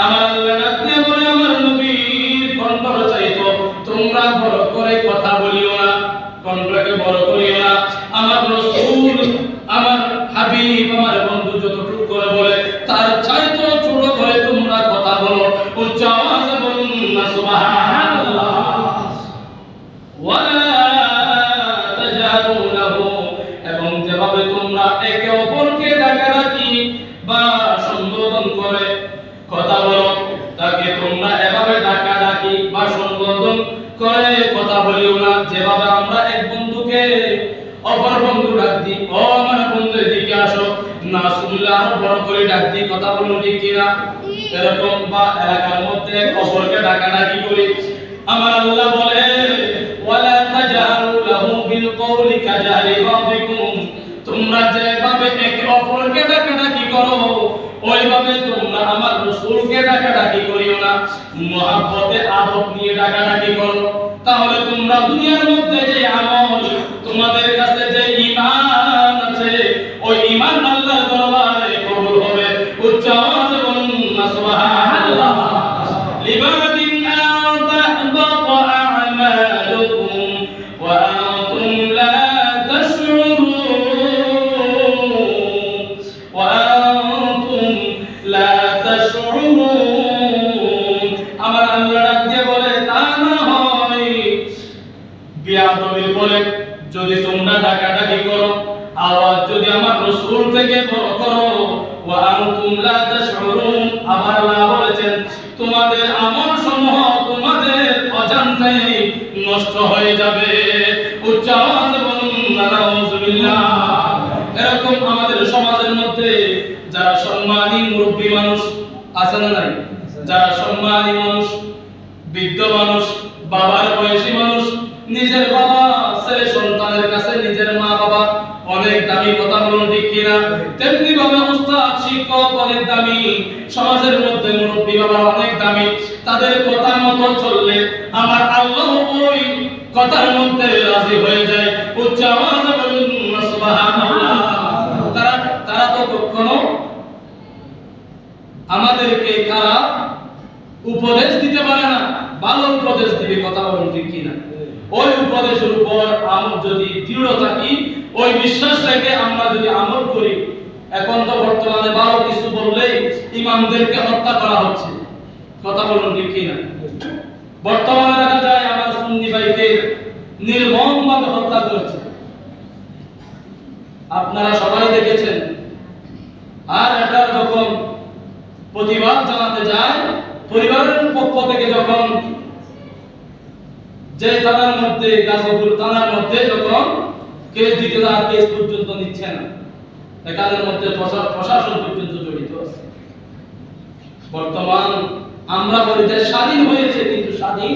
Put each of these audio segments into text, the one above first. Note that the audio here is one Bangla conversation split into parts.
আমার আল্লাহ ডাকতে বলে আমার নবীর কণ্ঠর চাইতো তোমরা বড় করে কথা বলিও না, কণ্ঠকে বড় করিও না। আমার রাসূল আমার হাবিব আমার বন্ধু যতটুকু করে বলে তার চাইতো ছোট করে তোমরা কথা বলো, উচ্চ আওয়াজে বলুন না সুবহানাল্লাহ। ওয়ালা তাজারু লাহু, এবং যেভাবে তোমরা একে অপরকে ডাকাডাকি বা সম্বোধন করে কথা বলো তাকে তোমরা এভাবে ডাকাডাকি বা সম্বোধন করে কথা বলিও না যেভাবে আমরা এক বন্ধুকে অপর বন্ধু ডাক দিই, ও আমার বন্ধু এদিকে আসো, না শুনলে আরো বড় করে ডাক দিই, কথা বলুন ঠিক কিনা? এরকম বা এলাকার মধ্যে অপরকে ডাকাডাকি করি। আমার আল্লাহ বলে ওয়ালা তাজারু লাহু বিল কওলি কাজারি বাদিকুম, তোমরা যেভাবে একে অপরকে ডাকাডাকি করো ওইভাবে তোমরা আমার রাসূলকে ডাকাডাকি করিও না, মহব্বতে আদব নিয়ে ডাকাডাকি করো। তাহলে তোমরা দুনিয়ার মধ্যে যে আমল তোমাদের কাছে যে ঈমান আছে ওই ঈমান আল্লাহর দরবারে কবুল হবে। উচ্চ আওয়াজে বলুন না সুবহানাল্লাহ। লিবাদিন আন তাহবাতা আমালুকুম ওয়া আনতুম লা তাশউরুন ওয়া আনতুম লা তাশউরুন। আমার আল্লাহ ডাক দিয়ে বলে তা না হয় বিয়াদবির বলে যদি তোমরা ডাকাডাকি করো, আওয়াজ যদি আমার রাসূল থেকে বড় করো, ওয়া আনতুম লা তাশউরুন, আবার আল্লাহ বলেছেন তোমাদের আমল সমূহ তোমাদের অজান্তেই নষ্ট হয়ে যাবে। উচ্চ আওয়াজে বলুন নাউযুবিল্লাহ। এরকম আমাদের সমাজের মধ্যে যারা সম্মানী মুরব্বী মানুষ আছে না নাই, যারা সম্মানী মানুষ, বৃদ্ধ মানুষ, বাবার বয়সী মানুষ, নিজের বাবা ছেলে সন্তানের কাছে নিজের মা বাবা অনেক দামি, কথা বলুন ঠিক কিনা? তেমনি ভাবে উস্তাদ শিক্ষক অনেক দামি, সমাজের মধ্যে মুরব্বী বাবা অনেক দামি। তাদের কথা মতো চললে আমার আল্লাহ ওই কথার মধ্যে রাজি হয়ে যায়। উচ্চ আওয়াজে বলুন সুবহানাল্লাহ। তারা তো কখনো আমাদেরকে খারাপ উপদেশ দিতে পারে না, ভালো উপদেশ দিবে, কথা বলুন ঠিক কিনা? ওই উপদেশের উপর আমরা যদি দৃঢ় থাকি, ওই বিশ্বাস রেখে আমরা যদি আমল করি। এখন তো বর্তমানে ভালো কিছু বললেই ইমামদেরকে হত্যা করা হচ্ছে, কথা বলুন ঠিক কিনা? বর্তমানে দেখা যায় আমার সুন্নি ভাইকে নির্মমভাবে হত্যা করেছে, আপনারা সবাই দেখেছেন। আর এটা যখন প্রতিবাদ জানাতে যায় পরিবারের পক্ষ থেকে, যখন যে থানার মধ্যে গাজীপুর থানার মধ্যে যখন কেস দিতে যায় কেস পর্যন্ত নিচ্ছে না, একাদের মধ্যে প্রশাসন পর্যন্ত জড়িত আছে। বর্তমান আমরা বলি দেশ স্বাধীন হয়েছে, কিন্তু স্বাধীন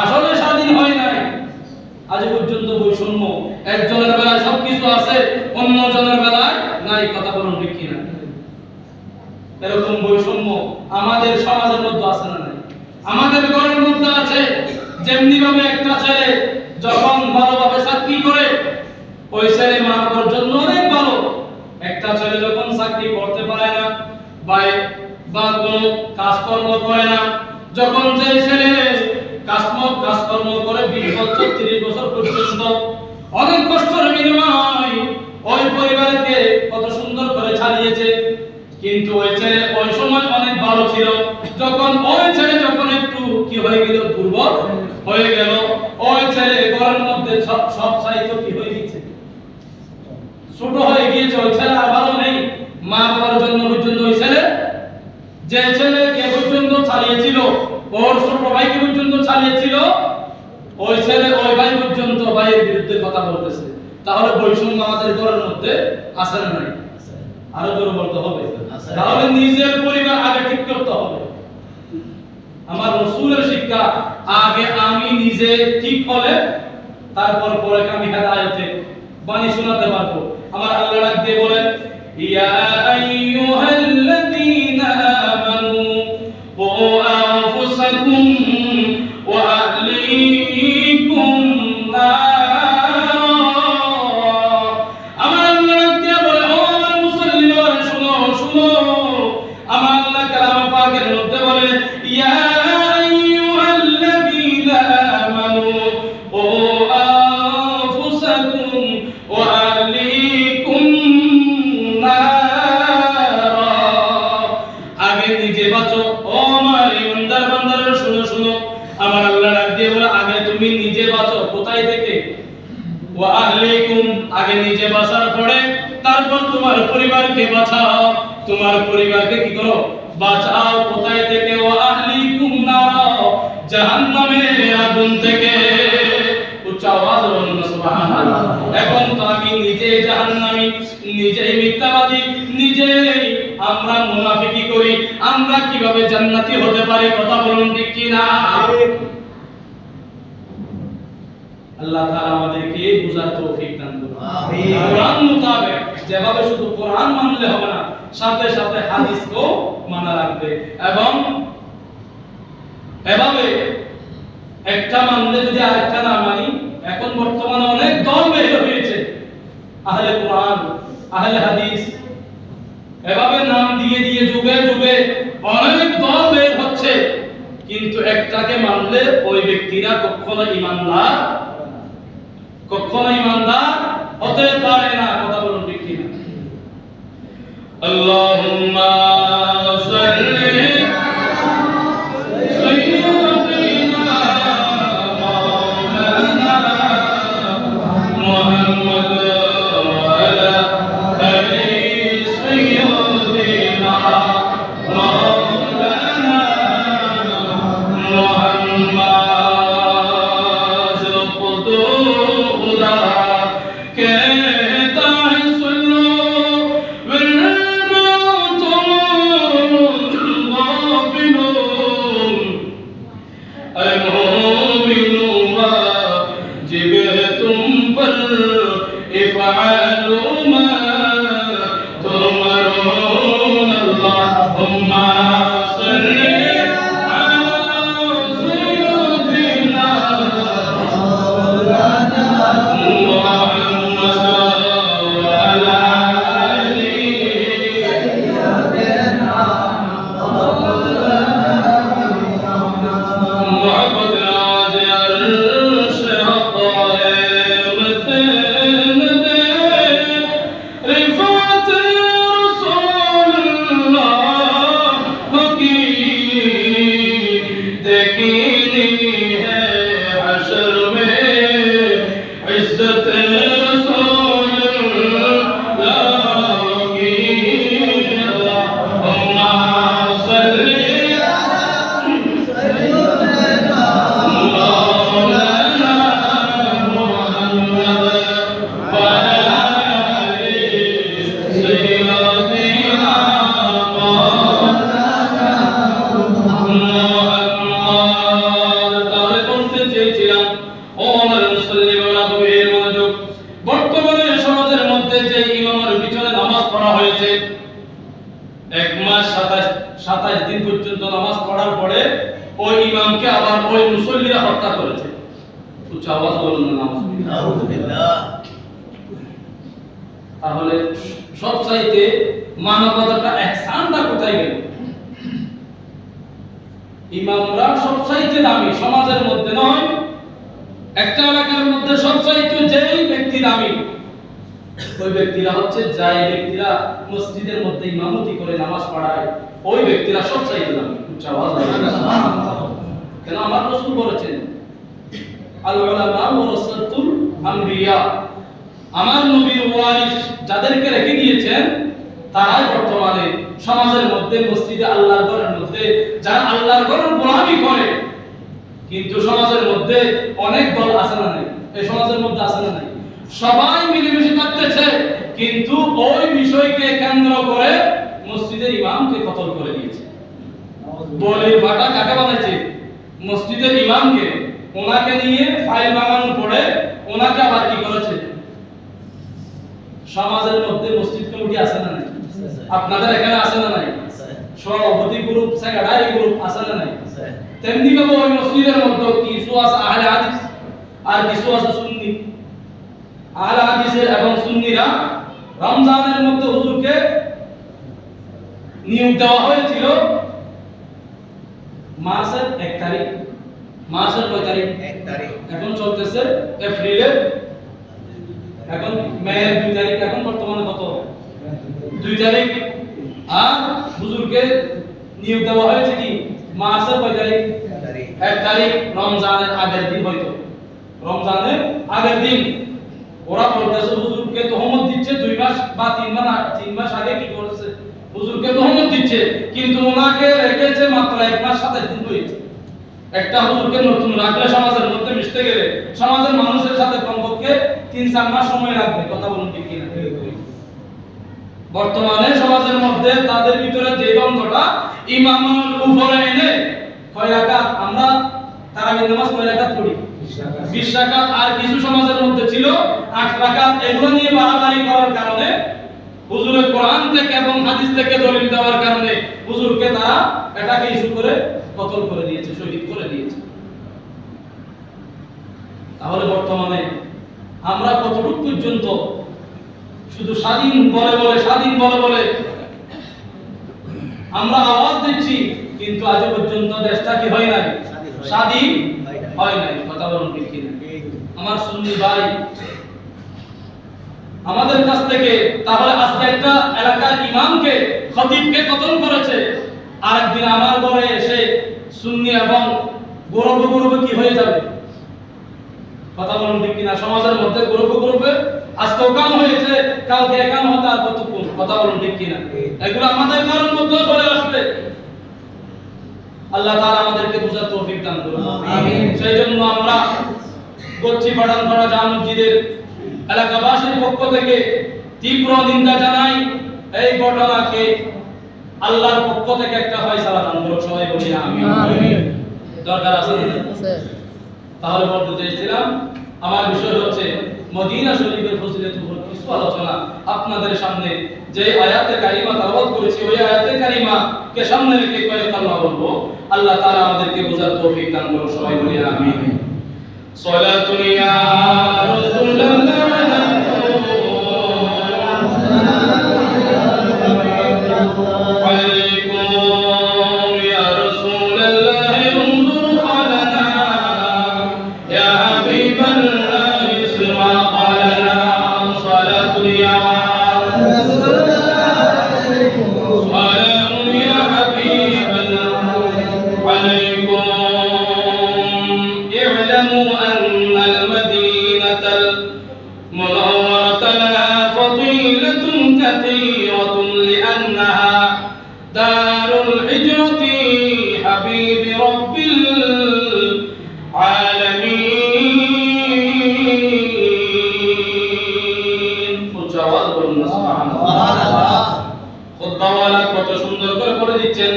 আসলে স্বাধীন হয় নাই। আজ পর্যন্ত বৈষম্য, একজনের বেলায় সবকিছু আছে অন্য জনের বেলায় নাই, কথা বলুন ঠিক কিনা? এরকম বৈষম্য আমাদের সমাজের মধ্যে আছে না নাই? আমাদের ঘরের মধ্যে আছে। যেমনি ভাবে একটা ছেলে যখন ভালোভাবে চাকরি করে ওই ছেলে মা বাবার জন্য অনেক ভালো। একটা ছেলে যখন চাকরি করতে পারে না বা কোনো কাজকর্ম করে না, যখন যে ছেলে কাজকর্ম করে 20 বছর 30 বছর পর্যন্ত অনেক কষ্টের বিনিময় ওই পরিবারকে কত সুন্দর করে চালিয়েছে, কিন্তু ওই ছেলে ওই সময় অনেক ভালো ছিল। যখন ওই ছেলে যখন একটু কি হয়ে গেল, দুর্বল হয়ে গেল, ওই ছেলে ঘরের মধ্যে সব চাইতো কি হয়ে গেছে, ছোট হয়ে গিয়েছে। ওই ছেলে আর ভালো নেই, মা বাবার জন্য পর্যন্ত ওই ছেলে, যে ছেলেকে পর্যন্ত চালিয়েছিল, ওর ছোট ভাইকে পর্যন্ত চালিয়েছিল, ওই ছেলে ওই ভাই পর্যন্ত ভাইয়ের বিরুদ্ধে কথা বলতেছে। তাহলে বৈষম্য আমাদের ঘরের মধ্যে আছে না নাই? আরো জোরে বলতে হবে। তাহলে নিজের পরিবার আগে ঠিক করতে হবে। আমার রাসূলের শিক্ষা, আগে আমি নিজে ঠিক হলে তারপর পরে আমি হেদায়েতে বাণী শোনাতে পারবো। আমার আল্লাহ ডাক দিয়ে বলেন, ইয়া আইয়ুহাল্লাযীনা আমানু কু আনফুসাকুম ওয়া আহলিকুম নার। আমার আল্লাহ ডাক দিয়ে বলে, ও আমার মুসল্লিরা শুনো শুনো, আমার আল্লাহ কালাম পাকের মধ্যে বলে ইয়া আইয়ুহাল্লাযীনা আমানু ও আনফুসাকুম ওয়া আহলিকুম নারা। আগে নিজে বাঁচো। ও আমার ইমানদার বান্দারা শুনো শুনো, আমার আল্লাহ ডাক দিয়ে বলে আগে তুমি নিজে বাঁচো। কোথায় থেকে? ওয়া আহলিকুম, আগে নিজে বাঁচার পরে তারপর তোমার পরিবারকে বাঁচাও। তোমার পরিবারকে কি করো? বাঁচাও। কোথায় থেকে? ওয়া আহলিকুম নারা, জাহান্নামের আগুন থেকে। উচ্চ আওয়াজে বলুন সুবহানাল্লাহ। এখন তো আমি নিজে জাহান্নামী, নিজেই মিথ্যাবাদী, নিজেই আমরা মুনাফিকি করি, আমরা কিভাবে জান্নাতি হতে পারি? কথা বলুন ঠিক কি না? আল্লাহ তাআলা আমাদেরকে বুঝার তৌফিক দান করুন। আমিন। কোরআন মোতাবেক যেভাবে শুধু কোরআন মানলে হবে না, সাথে সাথে হাদিসকেও মানা লাগবে। এবং এভাবে একটা মানলে যদি আরেকটা না মানি, এখন বর্তমানে অনেক দল বের হয়েছে, আহলে কোরআন, আহলে হাদিস, এভাবে নাম দিয়ে দিয়ে যুগে যুগে অনেক দল বের হচ্ছে, কিন্তু একটাকে মানলে ওই ব্যক্তিরা কখনো ইমানদার হতে পারে না। কথা বলুন ঠিক কি না? আল্লাহুম্মা সাল্লি সাইয়্যিদিনা মাওলানা মুহাম্মদ ওয়া আলা আলি সাইয়্যিদিনা মাওলানা মুহাম্মদ। বর্তমানে সমাজের মধ্যে যে ইমামের পিছনে নামাজ পড়া হয়েছে, 1 মাস 27 দিন পর্যন্ত নামাজ পড়ার পরে ওই ইমামকে আবার ওই মুসল্লিরা হত্যা করেছে। উচ্চ আওয়াজ বলুন না, নাউযুবিল্লাহ। তাহলে সবচাইতে মানবতাটা, ইহসানটা কোথায় গেল? ইমামরা সবচাইতে দামি সমাজের মধ্যে নয়, একটা এলাকার মধ্যে সবচাইতে যেই ব্যক্তি দামি, ওই ব্যক্তিরা হচ্ছে যাই ব্যক্তিরা মসজিদের মধ্যে ইমামতি করে নামাজ পড়ায়, ওই ব্যক্তিরা সবচাইতে দামি। উচ্চ আওয়াজ কেন? আমার রাসূল বলেছেন আল উলামা ওয়ারাসাতুল আমবিয়া, আমার নবীর ওয়ারিস যাদেরকে রেখে গিয়েছেন তারাই বর্তমানে সমাজের মধ্যে, মসজিদে, আল্লাহর ঘরের মধ্যে যারা আল্লাহর ঘরের গোলামি করে। কিন্তু সমাজের মধ্যে অনেক দল আছে না নাই? এই সমাজের মধ্যে আছে না নাই? সবাই মিলেমিশে থাকতেছে, কিন্তু ওই বিষয়কে কেন্দ্র করে মসজিদের ইমামকে কতল করে দিয়েছে। বলির ভাটা কাকে বানাইছে? মসজিদের ইমামকে। ওনাকে নিয়ে ফাইল বানানোর পরে ওনাকে আবার কি করেছে? সমাজের মধ্যে মসজিদ কমিটি আছে না নাই? আপনাদের এখানে আছে না নাই? সভাপতি গ্রুপ, সেক্রেটারি গ্রুপ আছে না নাই? তেমনি ভাবে ওই মসজিদের মধ্যে কিছু আছে আহলে হাদিস আর কিছু আছে সুন্নি। আহলে হাদিসের এবং সুন্নিরা রমজানের মধ্যে হুজুরকে নিয়োগ দেওয়া হয়েছিল মার্চের 1 তারিখ, মার্চের কয় তারিখ? 1 তারিখ। এখন চলতেছে এপ্রিলের, এখন মেয়ের 2 তারিখ, এখন বর্তমানে কত? 2 তারিখ। আর হুজুরকে নিয়োগ দেওয়া হয়েছে কি মার্চের কয় তারিখ? 1 তারিখ, রমজানের আগের দিন, হয়তো রমজানের আগের দিন। ওরা বলতেছে হুজুরকে তহমত দিচ্ছে 2 মাস বা 3 মাস আগে কি করেছে, হুজুরকে তহমত দিচ্ছে, কিন্তু ওনাকে রেখেছে মাত্র 1 মাস 27 দিন হয়েছে। একটা হুজুরকে নতুন রাখলে সমাজের মধ্যে মিশতে গেলে সমাজের মানুষের সাথে কমপক্ষে 3-4 মাস সময় লাগবে। কথা বলুন ঠিক কিনা? বর্তমানে সমাজের মধ্যে তাদের ভিতরে যে দ্বন্দ্বটা, ইমামের উপরে এনে কয় রাকাত, আমরা তারাবির নামাজ কয় রাকাত পড়ি? 20 রাকাত। আর কিছু সমাজের মধ্যে ছিল 8 রাকাত। এগুলো নিয়ে বাড়াবাড়ি করার কারণে, হুজুরের কোরআন থেকে এবং হাদিস থেকে দলিল দেওয়ার কারণে হুজুরকে তারা এটাকে ইস্যু করে কতল করে দিয়েছে, শহীদ করে দিয়েছে। তাহলে বর্তমানে আমরা কতটুকু পর্যন্ত শুধু স্বাধীন বলে বলে আমরা আওয়াজ দিচ্ছি, কিন্তু আজ পর্যন্ত দেশটা কি হয় নাই? স্বাধীন হয় নাই। কথা বলুন ঠিক কিনা? আমার সুন্নি ভাই আমাদের কাছ থেকে, তাহলে আজকে একটা এলাকার ইমামকে, খতিবকে কতল করেছে, আরেকদিন আমার ঘরে এসে সুন্নি এবং গৌরবে কি হয়ে যাবে? কথা বলুন ঠিক কিনা? সমাজের মধ্যে গৌরবে আজকে ওকাম হয়েছে, কালকে একাম হতে আর কতক্ষণ? কথা বলুন ঠিক কিনা? এগুলো আমাদের কারণ মধ্যে চলে আসবে। আল্লাহ তাআলা আমাদেরকে বুঝার তৌফিক দান করুন, আমিন। সেই জন্য আমরা গচ্ছি পাঠানপাড়া জামে মসজিদের এলাকাবাসীর পক্ষ থেকে তীব্র নিন্দা জানাই। এই ঘটনাকে আল্লাহর পক্ষ থেকে একটা ফয়সালা দান করুন, সবাই বলি আমিন। দরকার আছে না? তাহলে বলতে চাইছিলাম, আমার বিষয় হচ্ছে মদিনা শরীফের ফজিলতের উপর কিছু আলোচনা। আপনাদের সামনে যে আয়াতে কারিমা তেলাওয়াত করেছি, ওই আয়াতে কারিমা কে সামনে রেখে কয়েক কালমা বলবো। আল্লাহ তাআলা আমাদেরকে বোঝার তৌফিক দান করুন, সবাই বলি আমিন। সালাতুন ইয়া রাসূলুল্লাহ কত সুন্দর করে বলে দিচ্ছেন,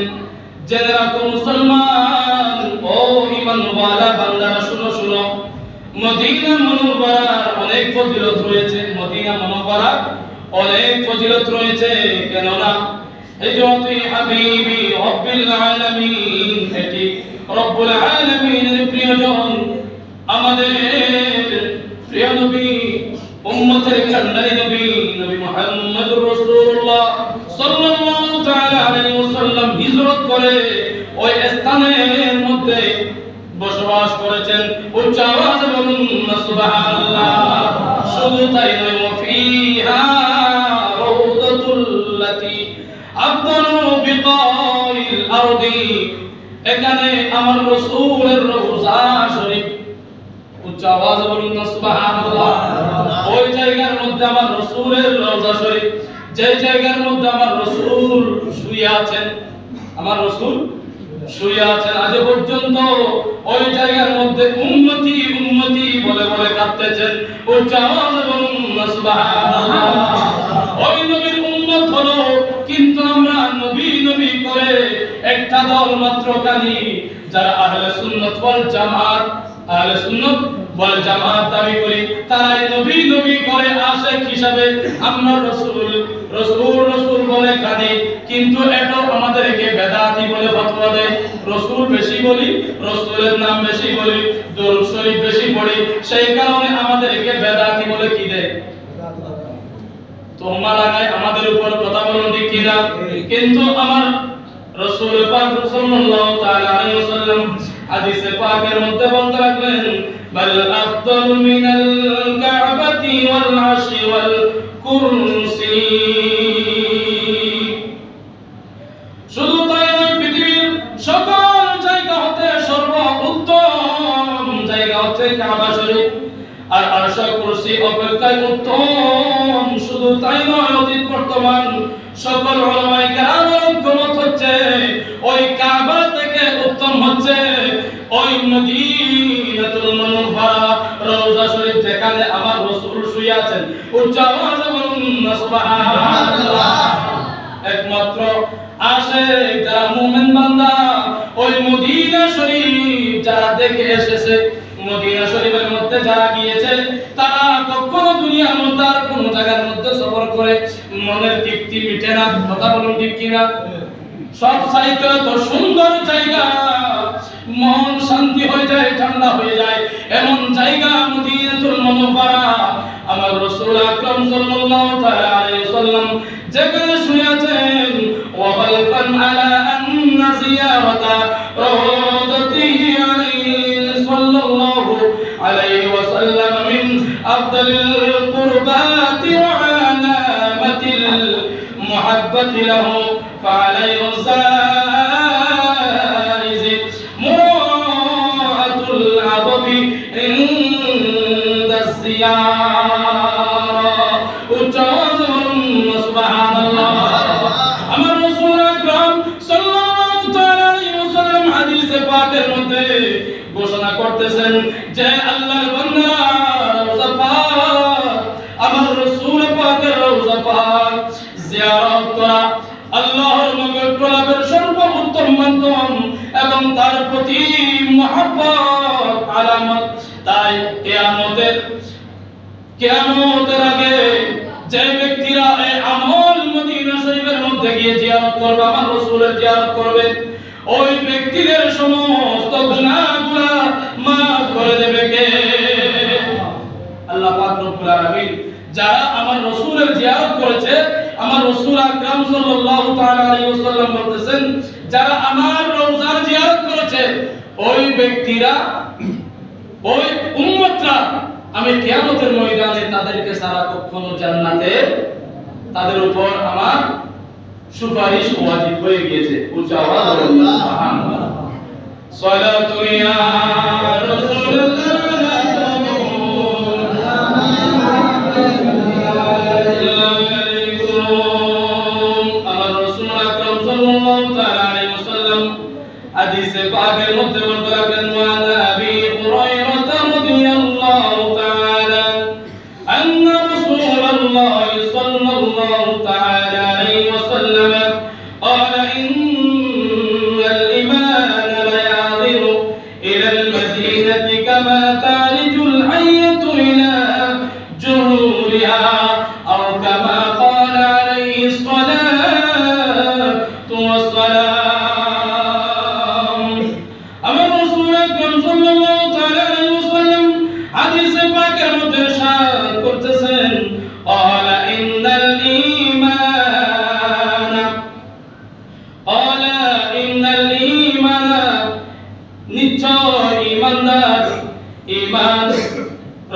জেনে রাখো মুসলমান, ও ঈমানওয়ালা বান্দারা, শুনো শুনো, মদিনা মুনাওয়ারার অনেক ফজিলত রয়েছে। মদিনা মুনাওয়ারার অনেক ফজিলত রয়েছে। কেননা হিজরতে হাবিবি রব্বিল আলামিন, এটি রব্বুল আলামিনের প্রিয়জন, আমাদের প্রিয় নবী, উম্মতের কান্ডারি নবী, নবী মুহাম্মদুর রাসূলুল্লাহ সাল্লাল্লাহু তাআলা আলাইহি ওয়াসাল্লাম হিজরত করে ওই স্থানের মধ্যে বসবাস করেছেন। উচ্চ আওয়াজে বলুন না সুবহানাল্লাহ। শুধু তাই নয়, ওয়াফিহা রাউদাতুল লাতি আফদালু বিকাইল আরদি, এখানে আমার রাসূলের রওজা শরীফ। উচ্চ আওয়াজে বলুন না সুবহানাল্লাহ। ওই জায়গার মধ্যে আমার রাসূলের রওজা শরীফ, যে জায়গার মধ্যে আমার রাসূল শুয়ে আছেন, আমার রাসূল শুয়ে আছেন, আজ পর্যন্ত ওই জায়গার মধ্যে উম্মতি উম্মতি বলে বলে কাঁদতেছেন। উচ্চ আওয়াজে বলুন না সুবহানাল্লাহ। ওই নবীর উম্মত হলো, কিন্তু আমরা নবী নবী করে একটা দল মাত্র কানি, যারা আহলে সুন্নাত ওয়াল জামাত, আহলে সুন্নাত ওয়াল জামাত দাবি করি, তারাই নবী নবী করে আশিক হিসাবে আমরা রাসূল রাসূল রাসূল বলে কাঁদি, কিন্তু এটা আমাদেরকে বেদাতি বলে ফতোয়া দেয়। রাসূল বেশি বলি, রাসূলের নাম বেশি বলি, দরুদ শরীফ বেশি পড়ি, সেই কারণে আমাদেরকে বেদাতি বলে কি দেয়? তোমরা লাগায় আমাদের উপর। কথা বলুন ঠিক কিনা? কিন্তু আমার রাসূল পাক সাল্লাল্লাহু তাআলা আলাইহি ওয়াসাল্লাম হাদিসে পাকের মধ্যে বলতে লাগলেন, বাল আফদালু মিনাল কাবাতি ওয়াল আরশি ওয়াল কুরসি। শুধু তাই নয়, পৃথিবীর সকল জায়গা হতে সর্বোত্তম জায়গা হচ্ছে কাবা শরীফ, আর আরশ কুরসি অপেক্ষায় উত্তম। শুধু তাই নয়, অতীত বর্তমান সকল উলামায়ে কেরামের ঐকমত হচ্ছে ওই কাবা থেকে উত্তম হচ্ছে ওই মদিনাতুল মুনাওয়ারা রওজা শরীফ, যেখানে আমার রাসূল শুয়ে আছেন। উচ্চ আওয়াজে বলুন সুবহানাল্লাহ। একমাত্র আশিক যারা মুমিন বান্দা ওই মদিনা শরীফ যারা দেখে এসেছে, মদিনা শরীফের মধ্যে যারা গিয়েছে, তারা কখনো দুনিয়ার মধ্যে আর কোন জায়গার মধ্যে সফর করে মনের তৃপ্তি মিটে না। কথা বলুন ঠিক কিনা? সব চাইতে তো সুন্দর জায়গা, মন শান্তি হয়ে যায়, ঠান্ডা হয়ে যায়, এমন জায়গা মদিনাতুল মুনাওয়ারা। আমার রাসূল আকরাম সাল্লাল্লাহু তাআলা আলাইহি ওয়াসাল্লাম যেখানে শুয়ে আছেন, ওয়া খালফান আলা আন্না জিয়ারাতা রাওদাতিহি আলাইহি সাল্লাল্লাহু আলাইহি ওয়াসাল্লাম মিন আফদালিল কুরবাতি ওয়া আলামাতিল মুহাব্বাতি লাহু فعليه الزائز مراعاة العضب عند الزيارة. سبحان الله. আমার রাসূল আকরাম সাল্লাল্লাহু তাআলা আলাইহি ওয়াসাল্লাম হাদিসে পাকের মধ্যে ঘোষণা করতেছেন যে আল্লাহর বান্দা রওজা পাক, আমার রাসূল পাকের রওজা পাক জিয়ারত করা আল্লাহর নগর লাভের সর্বোত্তম মাধ্যম এবং তার প্রতি মহব্বত আলামত। তাই কিয়ামতের আগে যে ব্যক্তিরা এই আমল মদিনা শরীফের মধ্যে গিয়ে জিয়ারত করবে, আমার রাসূলের জিয়ারত করবে, ওই ব্যক্তিদের সমস্ত গুনাহগুলো মাফ করে দেবে কে? আল্লাহ পাক রব্বুল আলামিন। যারা আমার রাসূলের জিয়ারত করেছে, আমার রাসূল আকরাম সাল্লাল্লাহু তাআলা আলাইহি ওয়াসাল্লাম বলতেছেন, যারা আমার রওজার জিয়ারত করেছে ওই ব্যক্তিরা, ওই উম্মতরা, আমি কিয়ামতের ময়দানে তাদেরকে সারা কখনো জান্নাতে তাদের উপর আমার সুপারিশ ওয়াজিব হয়ে গিয়েছে। উচ্চ আওয়াজে বলুন সুবহানাল্লাহ। সালাতু ইয়া রাসূলুল্লাহ। হাদিসে পাকের মধ্যে বলতে লাগলেন, ওয়া আবি হুরায়রা রাদিয়াল্লাহু তাআলা আন্না রাসূলুল্লাহ সাল্লাল্লাহু তাআলা আলাইহি ওয়াসাল্লাম قال إن الإيمان ليعذر إلى المدينة كما تعرج الحية إلى جحورها أو كما قال عليه الصلاة والسلام. ঈমান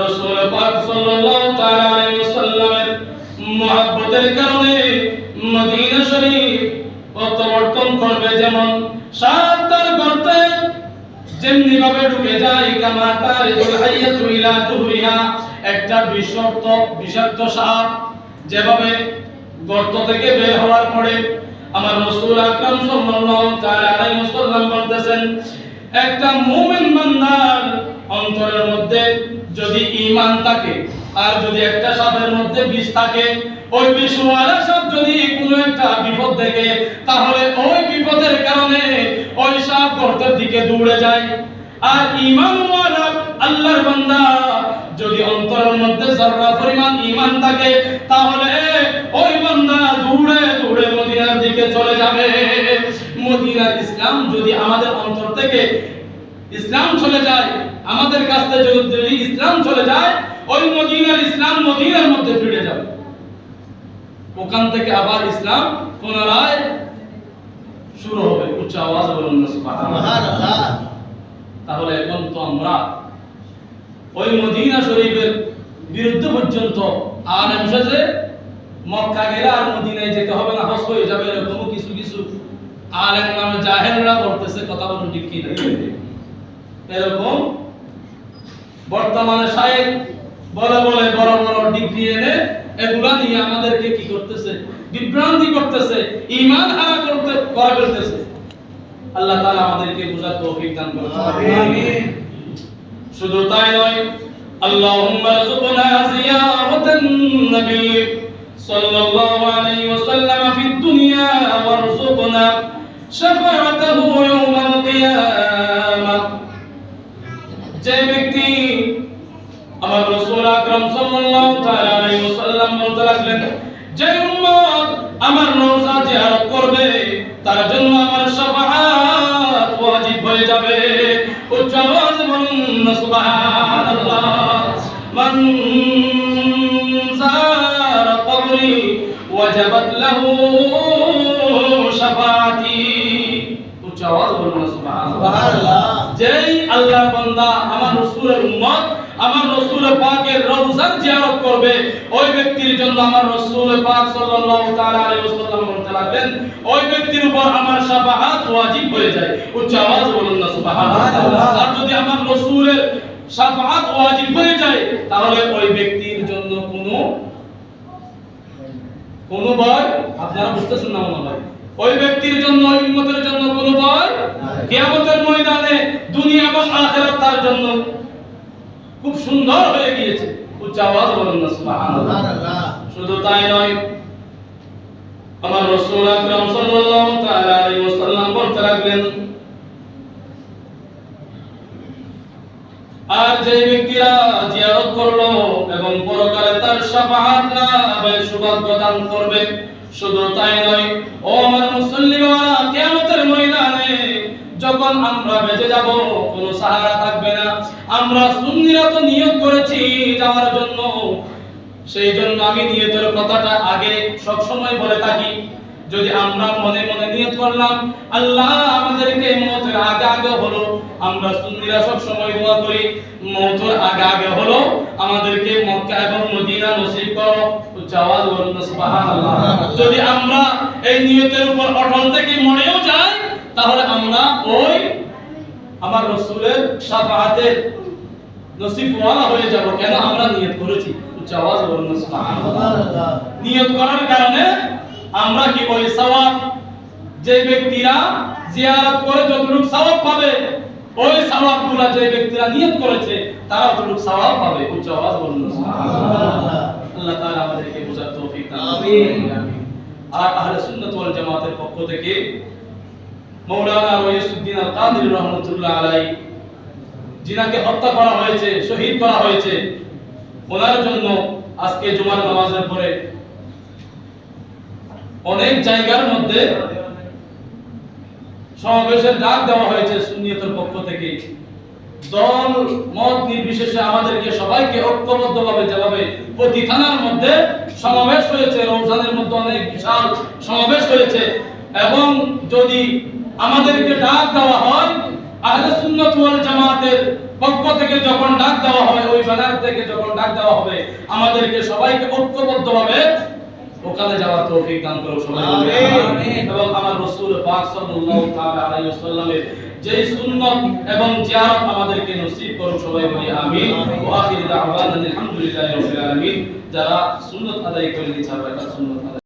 রাসূল পাক সাল্লাল্লাহু তাআলা আলাইহি ওয়াসাল্লামের মুহাব্বতের কারণে মদিনা শরীফ প্রত্যাবর্তন করবে, যেমন সাপ তার গর্তে যেমনি ভাবে ঢুকে যায়, কামা তারিজুল হাইয়াতু ইলা জুহরিহা, একটা বিষাক্ত সাপ যেভাবে গর্ত থেকে বের হওয়ার পরে আমার রাসূল আকরাম সাল্লাল্লাহু তাআলা আলাইহি ওয়াসাল্লাম বলতেছেন, একটা মুমিন বান্দার অন্তরের মধ্যে যদি ঈমান থাকে আর যদি একটা সাপের মধ্যে বিষ থাকে, ওই বিষওয়ালা সাপ যদি কোনো একটা বিপদ দেখে, তাহলে ওই বিপদের কারণে ওই সাপ গর্তের দিকে দৌড়ে যায়। আর ঈমানওয়ালা আল্লাহর বান্দা যদি অন্তরের মধ্যে যরা পরিমাণ ঈমান থাকে, তাহলে ওই বান্দা দৌড়ে দৌড়ে মদিনার দিকে চলে যাবে। মদিনার ইসলাম যদি আমাদের অন্তর থেকে ইসলাম চলে যায়, আমাদের কাছ থেকে যদি ইসলাম চলে যায়, ওই মদিনার ইসলাম মদিনার মধ্যে ফিরে যাবে। ওখান থেকে আবার ইসলাম পুনরায় শুরু হবে। উচ্চ আওয়াজে বলুন না সুবহানাল্লাহ। তাহলে এখন তো আমরা ওই মদিনা শরীফের বিরুদ্ধে পর্যন্ত আলেম সাজে মক্কা গেলে আর মদিনায় যেতে হবে না, হজ হয়ে যাবে, এরকম কিছু কিছু আলেম নামে জাহেলরা বলতেছে। কথা বলুন ঠিক কি না? এরকম বর্তমানে শায়েখ বলে বলে বড় বড় ডিগ্রি এনে এগুলা নিয়ে আমাদেরকে কি করতেছে? বিভ্রান্তি করতেছে, ঈমান হারা করে ফেলতেছে। আল্লাহ তাআলা আমাদেরকে বুঝার তৌফিক দান করুন। আমিন। শুধু তাই নয়, আল্লাহুম্মা রযুকনা জিয়ারাতান নবী সাল্লাল্লাহু আলাইহি ওয়াসাল্লাম ফিদ দুনিয়া ওয়ারযুকনা শাফাআতাহু ইয়াওমাল কিয়ামাহ। যে ব্যক্তি আমার রাসূল আকরাম সাল্লাল্লাহু তাআলা আলাইহি ওয়াসাল্লাম বলতে লাগলেন, যে উম্মত আমার রওজা জিয়ারত করবে তার জন্য আমার শাফাআত ওয়াজিব হয়ে যাবে। উচ্চ আওয়াজে বলুন সুবহানাল্লাহ। মান যারা কবরি ওয়াজাবাত লাহু শাফাআতি। উচ্চ আওয়াজে বলুন সুবহানাল্লাহ। যেই আল্লাহর বান্দা আমার রাসূলের উম্মত আমার রাসূল পাকের রওজার জিয়ারত করবে, ওই ব্যক্তির জন্য আমার রাসূল পাক সাল্লাল্লাহু তাআলা আলাইহি ওয়াসাল্লাম বলতে লাগলেন, ওই ব্যক্তির উপর আমার শাফাআত ওয়াজিব হয়ে যায়। উচ্চ আওয়াজে বলুন না সুবহানাল্লাহ। আর যদি আমার রাসূলের শাফাআত ওয়াজিব হয়ে যায়, তাহলে ওই ব্যক্তির জন্য কোনো ভয়, আপনারা বুঝতেছেন না মনে হয়, ওই ব্যক্তির জন্য ওই উম্মতের জন্য কোনো ভয় কিয়ামতের ময়দানে দুনিয়া এবং আখিরাত তার জন্য খুব সুন্দর হয়ে গিয়েছে। উচ্চ আওয়াজে বলুন না সুবহানাল্লাহ। শুধু তাই নয়, আমার রাসূল আকরাম সাল্লাল্লাহু তাআলা আলাইহি ওয়াসাল্লাম বলতে লাগলেন, আর যে ব্যক্তিরা জিয়ারত করলো এবং পরকালে তার শাফাআত লাভের সৌভাগ্য দান করবে, শুধু তাই নয়, ও আমার মুসল্লিরা, কিয়ামতের ময়দানে যখন আমরা বেঁচে যাব, কোনো সাহারা থাকবে না। আমরা সুন্নিরা তো নিয়ত করেছি যাওয়ার জন্য, সেই জন্য আমি নিয়তের কথাটা আগে সব সময় বলে থাকি। যদি আমরা মনে মনে নিয়ত করলাম আল্লাহ আমাদেরকে মওতের আগে আগে হলো, আমরা সুন্নিরা সব সময় দোয়া করি মওতের আগে আগে হলো আমাদেরকে মক্কা এবং মদিনা নসিব করো। উচ্চ আওয়াজে বলুন সুবহানাল্লাহ। যদি আমরা এই নিয়তের উপর অটল থেকে মরেও যাই, তাহলে আমরা ওই আমার রাসূলের শাফাআতের নসিবওয়ালা হয়ে যাব। কেন? আমরা নিয়ত করেছি। উচ্চ আওয়াজে বলুন সুবহানাল্লাহ। নিয়ত করার কারণে আমরা কি ওই সওয়াব, যে ব্যক্তিরা জিয়ারত করে যতটুকু সওয়াব পাবে, ওই সওয়াবগুলো যে ব্যক্তিরা নিয়ত করেছে তারা ততটুকু সওয়াব পাবে। উচ্চ আওয়াজে বলুন সুবহানাল্লাহ। আল্লাহ তাআলা আমাদেরকে বুঝার তৌফিক দান করুন। আমিন। আর আহলে সুন্নাত ওয়াল জামাতের পক্ষ থেকে মাওলানা ওয়াইসুদ্দিন আল কাদের রাহমাতুল্লাহ আলাইহি, যিনাকে হত্যা করা হয়েছে, শহীদ করা হয়েছে, ওনার জন্য আজকে জুমার নামাজের পরে অনেক জায়গার মধ্যে সমাবেশের ডাক দেওয়া হয়েছে সুন্নিয়তের পক্ষ থেকে। দল মত নির্বিশেষে আমাদেরকে সবাইকে ঐক্যবদ্ধভাবে, যেভাবে প্রতি থানার মধ্যে সমাবেশ হয়েছে, রমজানের মধ্যে অনেক বিশাল সমাবেশ হয়েছে, এবং যদি আমাদেরকে ডাক দেওয়া হয় আহলে সুন্নাত ওয়াল জামাতের পক্ষ থেকে, যখন ডাক দেওয়া হবে, ওই ব্যানার থেকে যখন ডাক দেওয়া হবে, আমাদেরকে সবাইকে ঐক্যবদ্ধভাবে ওখানে যাওয়ার তৌফিক দান করো সবাই বলি আমিন। এবং আমার রাসূল পাক সাল্লাল্লাহু তাআলা আলাইহি ওয়াসাল্লামের যে সুন্নাত এবং জিয়ারত আমাদেরকে নসিব করো সবাই বলি আমিন। ওয়া আখির দাওয়ানা আলহামদুলিল্লাহি রাব্বিল আলামিন। যারা সুন্নাত আদায় করে নিচ্ছে, আমরা সুন্নাত